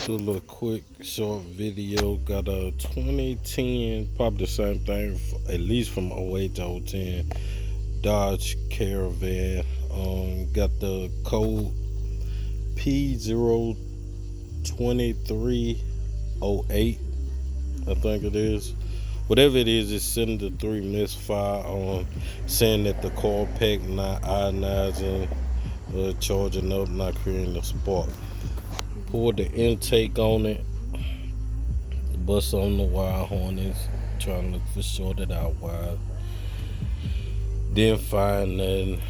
Do a little quick short video. Got a 2010, probably the same thing, at least from '08 to '10 Dodge Caravan. Got the code P02308, I think it is. Whatever it is, it's sending the 3 misfire on, saying that the car pack not ionizing, charging up, not creating a spark. Pulled the intake on it, bust on the wire harness, trying to look for shorted out wire. Didn't find nothing.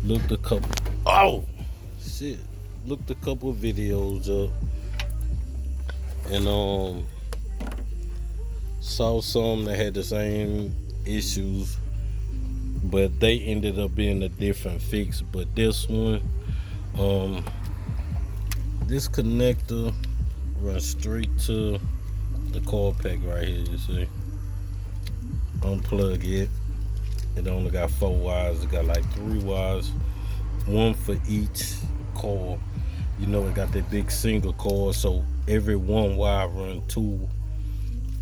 Looked a couple. Oh shit! Looked a couple of videos up, and saw some that had the same issues, but they ended up being a different fix. But this one, this connector runs straight to the car pack right here. You see, unplug it. It only got 4 wires. It got like 3 wires, one for each car. You know, it got that big single cord, so every one wire run 2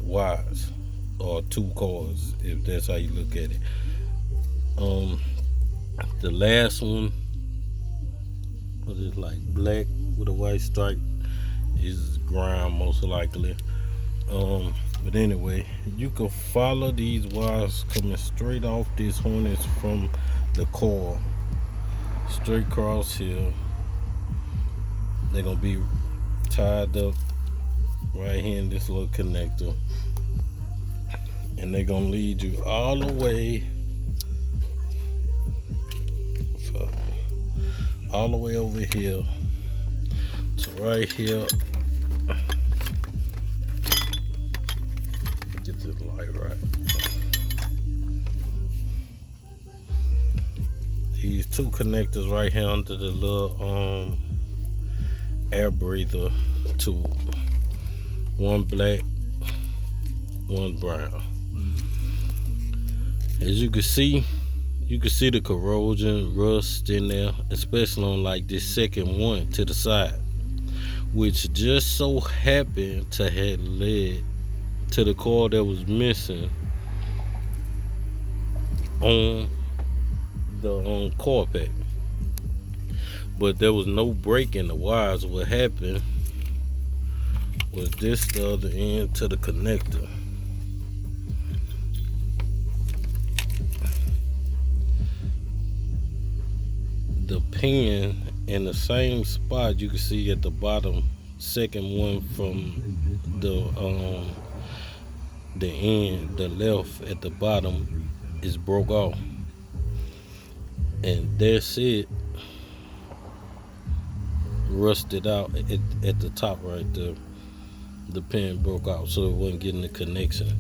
wires or 2 cords, if that's how you look at it. The last one, what is it, like black with a white stripe, is ground most likely. But anyway, you can follow these wires coming straight off this harness from the car, straight across here. They're gonna be tied up right here in this little connector, and they're gonna lead you all the way over here to right here. Get this light right. These 2 connectors right here under the little air breather tube. One black, one brown. As you can see the corrosion, rust in there, especially on like this second one to the side, which just so happened to have led to the cord that was missing on the car pack. But there was no break in the wires. What happened was this the other end to the connector. The pin in the same spot you can see at the bottom, second one from the end, the left at the bottom, is broke off, and that's it. Rusted out at the top right there. The pin broke out, so it wasn't getting the connection.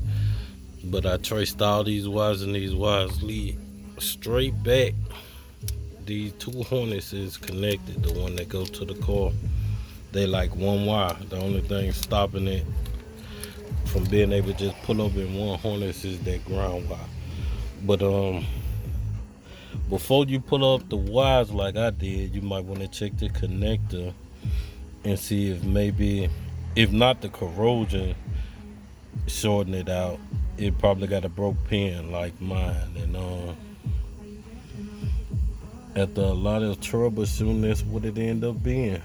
But I traced all these wires, and these wires lead straight back. These 2 harnesses connected, the one that goes to the car, they like one wire. The only thing stopping it from being able to just pull up in one harness is that ground wire. But before you pull up the wires like I did, you might want to check the connector and see if maybe, if not the corrosion shorten it out, it probably got a broke pin like mine. And after a lot of troubleshooting, that's what it ended up being.